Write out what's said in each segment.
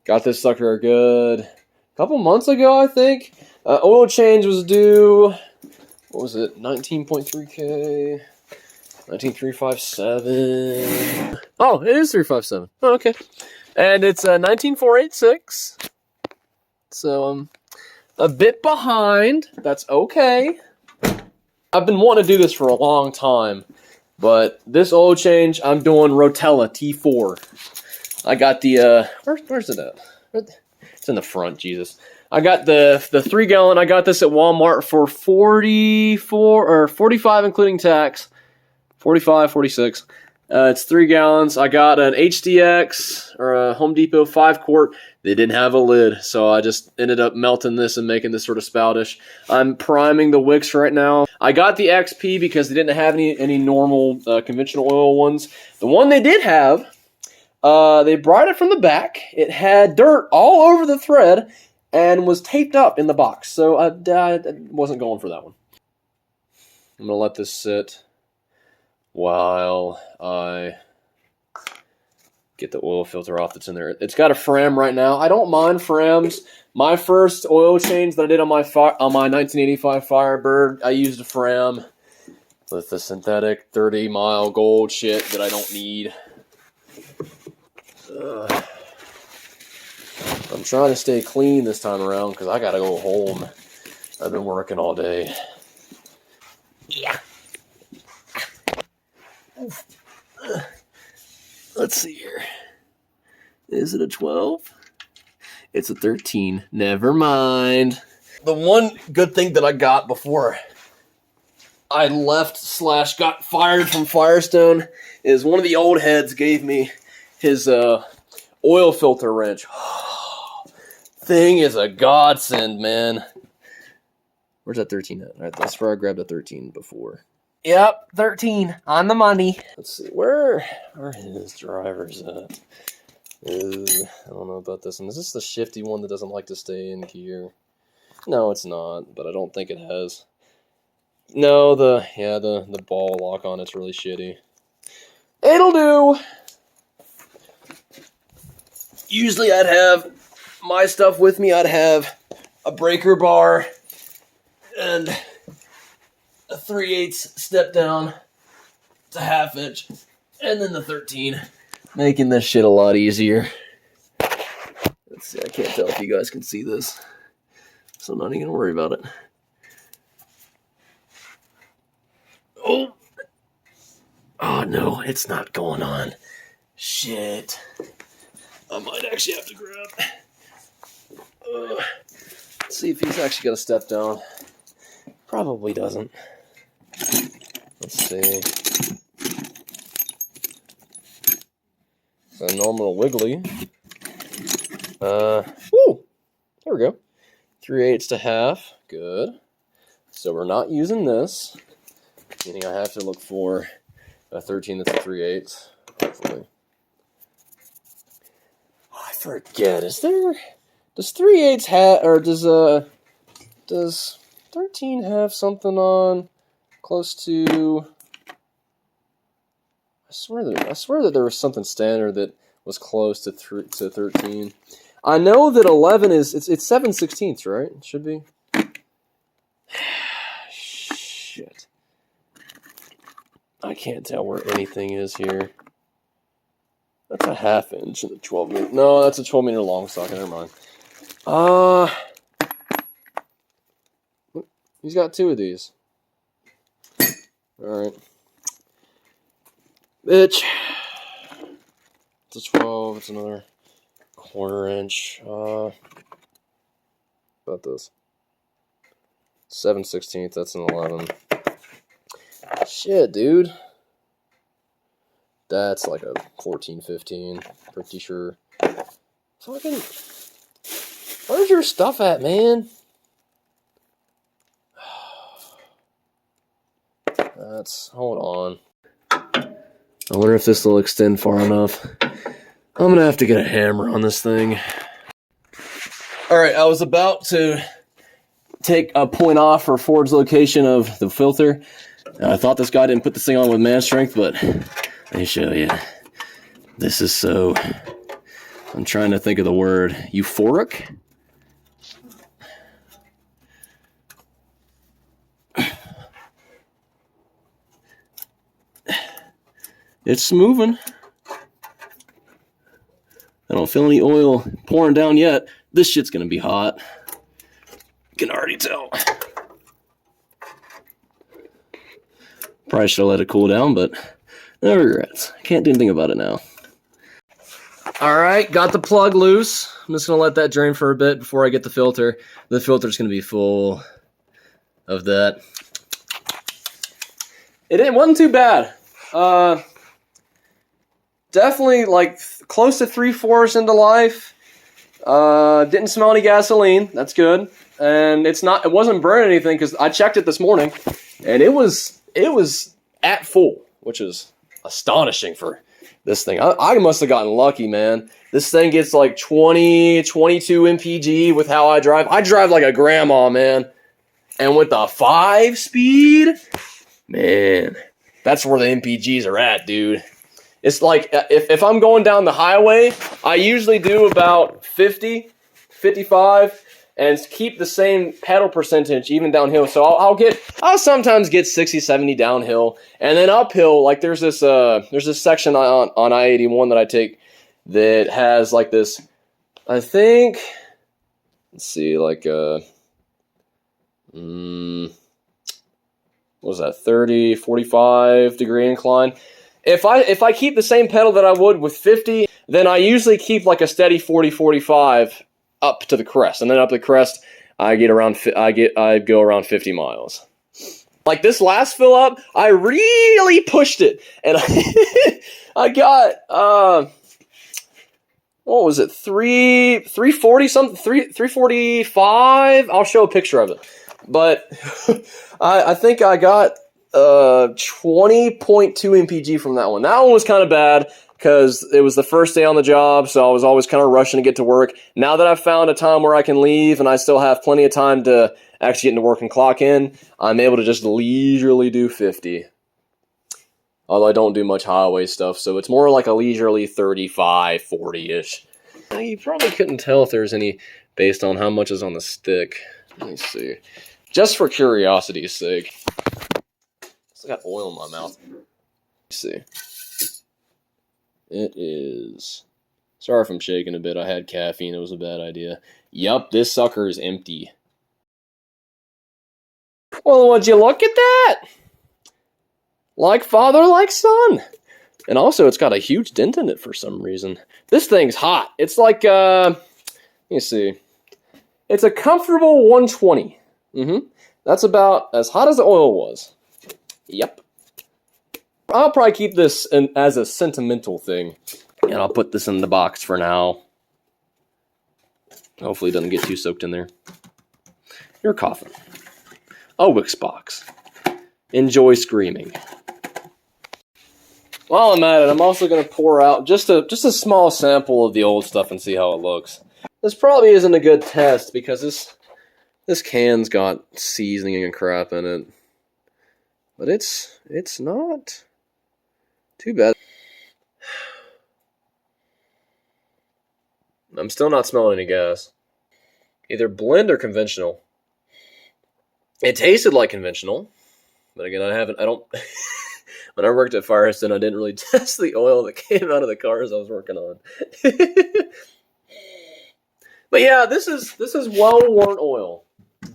Got this sucker a good couple months ago, I think. Oil change was due, what was it, 19.3K, 19,357. Oh, it is 357. Oh, okay. And it's 19,486. So I'm a bit behind. That's okay. I've been wanting to do this for a long time, but this oil change, I'm doing Rotella T4. I got the, where's it at? It's in the front, Jesus. I got the 3 gallon. I got this at Walmart for 44 or 45 including tax. 45, 46. It's 3 gallons. I got an HDX or a Home Depot 5 quart. They didn't have a lid, so I just ended up melting this and making this sort of spoutish. I'm priming the wicks right now. I got the XP because they didn't have any normal conventional oil ones. The one they did have, they brought it from the back. It had dirt all over the thread and was taped up in the box, so I wasn't going for that one. I'm going to let this sit while I get the oil filter off that's in there. It's got a Fram right now. I don't mind Frams. My first oil change that I did on my 1985 Firebird, I used a Fram with the synthetic 30-mile gold shit that I don't need. I'm trying to stay clean this time around because I gotta go home. I've been working all day. Yeah. Let's see here. Is it a 12? It's a 13. Never mind. The one good thing that I got before I left / got fired from Firestone is one of the old heads gave me his oil filter wrench. Thing is a godsend, man. Where's that 13 at? All right, that's where I grabbed a 13 before. Yep, 13 on the money. Let's see, where are his drivers at? I don't know about this one. Is this the shifty one that doesn't like to stay in gear? No, it's not, but I don't think it has. No, the ball lock on it's really shitty. It'll do. Usually I'd have my stuff with me. I'd have a breaker bar and a 3/8 step down to 1/2 inch, and then the 13, making this shit a lot easier. Let's see, I can't tell if you guys can see this, so I'm not even gonna worry about it. Oh no, it's not going on. Shit. I might actually have to grab. Let's see if he's actually got a step down. Probably doesn't. Let's see. A normal wiggly. Woo! There we go. 3/8 to 1/2. Good. So we're not using this. Meaning I have to look for a 13 that's a 3/8. Hopefully. Oh, I forget. Is there... Does 3/8 have... Or does 13 have something on close to... I swear that there was something standard that was close to 13. I know that 11 is... It's 7/16, right? It should be. Shit. I can't tell where anything is here. That's a 1/2 inch and a 12 meter. No, that's a 12 meter long socket. Never mind. He's got 2 of these. Alright. Bitch. It's a 12. It's another 1/4 inch. About this. 7/16. That's an 11. Shit, dude. That's like a 14, 15. Pretty sure. Fucking. Where's your stuff at, man? Hold on. I wonder if this will extend far enough. I'm gonna have to get a hammer on this thing. Alright, I was about to take a point off for Ford's location of the filter. I thought this guy didn't put this thing on with man strength, but let me show you. This is so I'm trying to think of the word. Euphoric? It's moving. I don't feel any oil pouring down yet. This shit's gonna be hot. You can already tell. Probably should have let it cool down, but no regrets. Can't do anything about it now. Alright, got the plug loose. I'm just gonna let that drain for a bit before I get the filter. The filter's gonna be full of that. It wasn't too bad. Definitely like close to 3/4 into life. Didn't smell any gasoline. That's good. And it wasn't burning anything because I checked it this morning, and it was at full, which is astonishing for this thing. I must have gotten lucky, man. This thing gets like 20, 22 mpg with how I drive. I drive like a grandma, man. And with the 5-speed, man, that's where the mpgs are at, dude. It's like if I'm going down the highway, I usually do about 50, 55, and keep the same pedal percentage even downhill. So I'll sometimes get 60, 70 downhill, and then uphill. Like there's this section on I-81 that I take that has like this. I think, let's see, like what was that, 30, 45 degree incline. If I keep the same pedal that I would with 50, then I usually keep like a steady 40, 45 up to the crest, and then up the crest I go around 50 miles. Like this last fill up, I really pushed it, and I got what was it, 340 something, 345. I'll show a picture of it, but I think I got 20.2 mpg from that one. That one was kind of bad because it was the first day on the job, so I was always kind of rushing to get to work. Now that I've found a time where I can leave and I still have plenty of time to actually get into work and clock in, I'm able to just leisurely do 50. Although I don't do much highway stuff, so it's more like a leisurely 35, 40-ish. You probably couldn't tell if there's any based on how much is on the stick. Let me see. Just for curiosity's sake. Still got oil in my mouth. Let's see. It is. Sorry if I'm shaking a bit. I had caffeine. It was a bad idea. Yup, this sucker is empty. Well, would you look at that? Like father, like son. And also, it's got a huge dent in it for some reason. This thing's hot. It's like, let me see. It's a comfortable 120. That's about as hot as the oil was. Yep. I'll probably keep this as a sentimental thing. And I'll put this in the box for now. Hopefully it doesn't get too soaked in there. You're coughing. A Wix box. Enjoy screaming. While I'm at it, I'm also going to pour out just a small sample of the old stuff and see how it looks. This probably isn't a good test because this can's got seasoning and crap in it. But it's not too bad. I'm still not smelling any gas. Either blend or conventional. It tasted like conventional, but again, I don't. When I worked at Firestone, I didn't really test the oil that came out of the cars I was working on. But yeah, this is well-worn oil.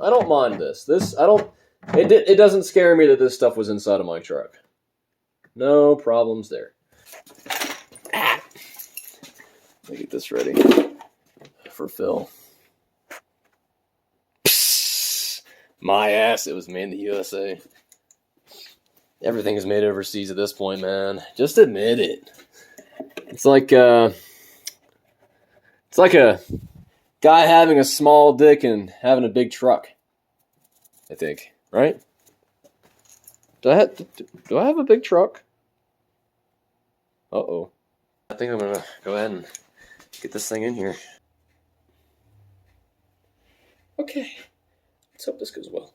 I don't mind this. It doesn't scare me that this stuff was inside of my truck. No problems there. Let me get this ready for fill. Psst, my ass, it was made in the USA. Everything is made overseas at this point, man. Just admit it. It's like a guy having a small dick and having a big truck. I think, right? Do I have a big truck? Uh-oh. I think I'm gonna go ahead and get this thing in here. Okay. Let's hope this goes well.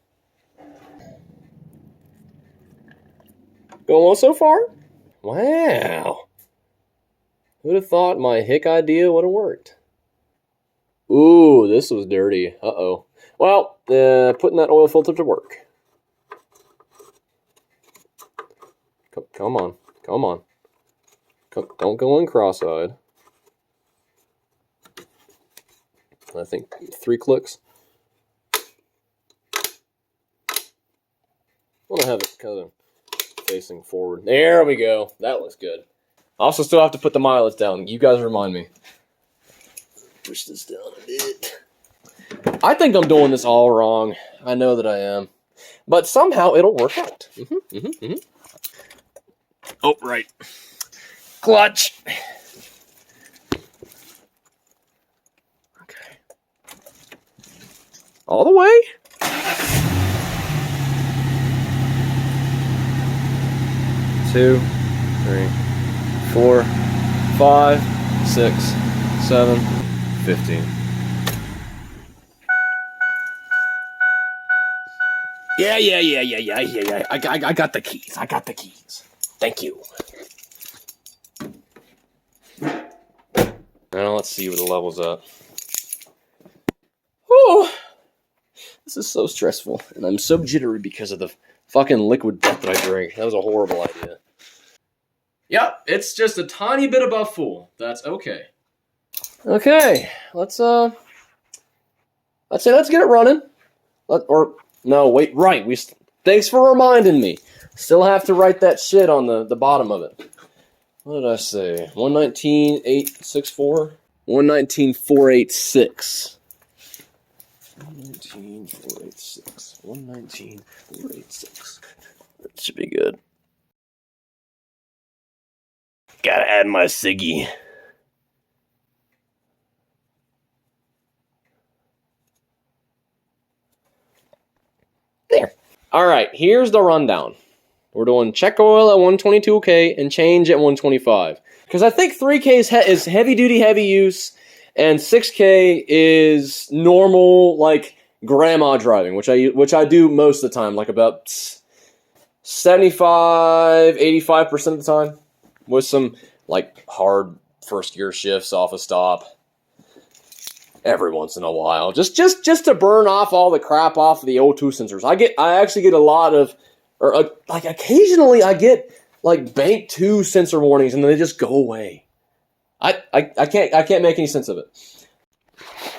Going well so far? Wow. Who'd have thought my hick idea would have worked? Ooh, this was dirty. Uh-oh. Well, putting that oil filter to work. Come on. Come on. Don't go in cross-eyed. I think 3 clicks. I want to have it kind of facing forward. There we go. That looks good. I also still have to put the mileage down. You guys remind me. Push this down a bit. I think I'm doing this all wrong. I know that I am. But somehow it'll work out. Oh, right. Clutch. Okay. All the way. Two, 3, 4, 5, 6, 7, 15. Yeah. I got the keys. I got the keys. Thank you. Now let's see what the level's at. Oh, this is so stressful, and I'm so jittery because of the fucking liquid death that I drank. That was a horrible idea. Yep, it's just a tiny bit above full. That's okay. Okay, let's get it running. Thanks for reminding me. Still have to write that shit on the bottom of it. What did I say? 119.864? 119.486. 119.486. 119.486. That should be good. Gotta add my Siggy. There. Alright, here's the rundown. We're doing check oil at 122K and change at 125. Because I think 3K is heavy duty, heavy use, and 6K is normal, like grandma driving, which I do most of the time, like about 75-85% of the time, with some like hard first gear shifts off a stop every once in a while, just to burn off all the crap off of the O2 sensors. I actually get a lot of, like occasionally I get like bank 2 sensor warnings and then they just go away. I can't make any sense of it.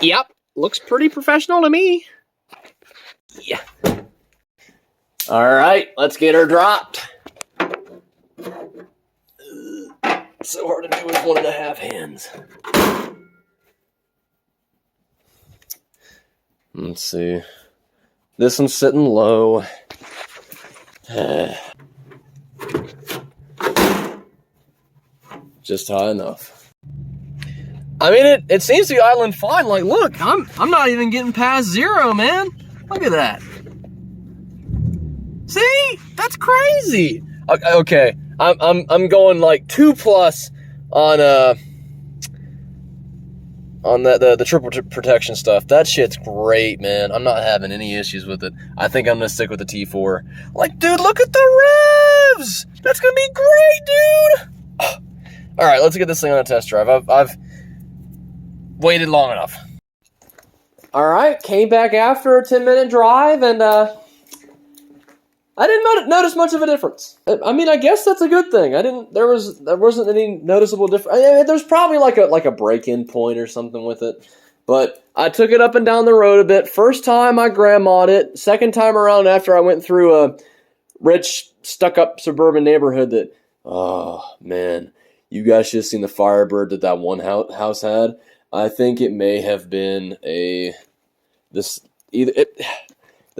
Yep, looks pretty professional to me. Yeah. All right, let's get her dropped. It's so hard to do with 1.5 hands. Let's see. This one's sitting low. Just high enough. I mean, it seems to be idling fine. Like, look, I'm not even getting past 0, man. Look at that. See? That's crazy. Okay, I'm going like 2+ on the triple protection stuff. That shit's great, man. I'm not having any issues with it. I think I'm gonna stick with the T4. Like, dude, look at the revs. That's gonna be great, dude. All right, let's get this thing on a test drive. I've waited long enough. All right, came back after a 10-minute drive, and I didn't notice much of a difference. I mean, I guess that's a good thing. There wasn't any noticeable difference. I mean, there's probably like a break-in point or something with it. But I took it up and down the road a bit. First time I grandma'd it. Second time around after I went through a rich, stuck-up suburban neighborhood that, oh, man. You guys should have seen the Firebird that one house had. I think it may have been the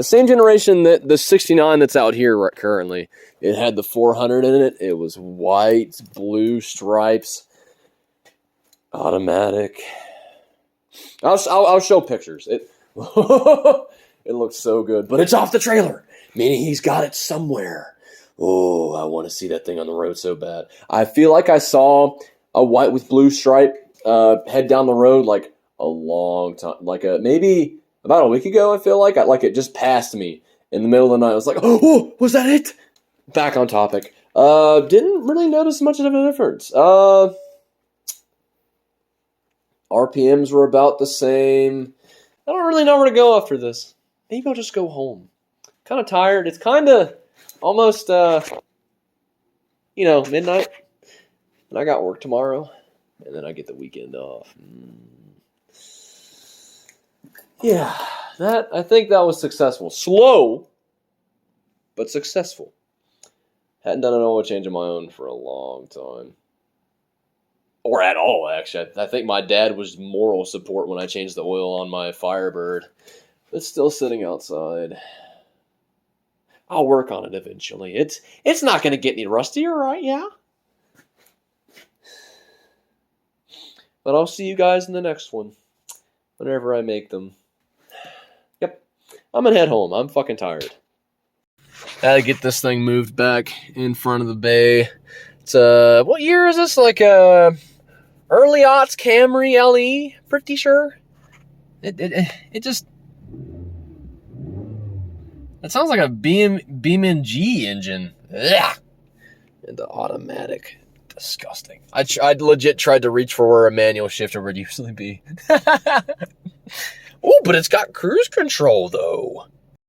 same generation that the 69 that's out here currently. It had the 400 in it. It was white, blue stripes, automatic. I'll show pictures. It it looks so good, but it's off the trailer, meaning he's got it somewhere. Oh, I want to see that thing on the road so bad. I feel like I saw a white with blue stripe head down the road like a long time, like maybe about a week ago. I feel like it just passed me in the middle of the night. I was like, oh, was that it? Back on topic. Didn't really notice much of a difference. RPMs were about the same. I don't really know where to go after this. Maybe I'll just go home. Kind of tired. It's kind of almost, midnight. And I got work tomorrow. And then I get the weekend off. Yeah, I think that was successful. Slow, but successful. Hadn't done an oil change of my own for a long time. Or at all, actually. I think my dad was moral support when I changed the oil on my Firebird. It's still sitting outside. I'll work on it eventually. It's not going to get any rustier, right? Yeah. But I'll see you guys in the next one. Whenever I make them. Yep. I'm going to head home. I'm fucking tired. I gotta get this thing moved back in front of the bay. It's what year is this? Like early aughts Camry LE, pretty sure. It just it sounds like a BMG engine. Ugh. And the automatic, disgusting. I legit tried to reach for where a manual shifter would usually be. Oh, but it's got cruise control though.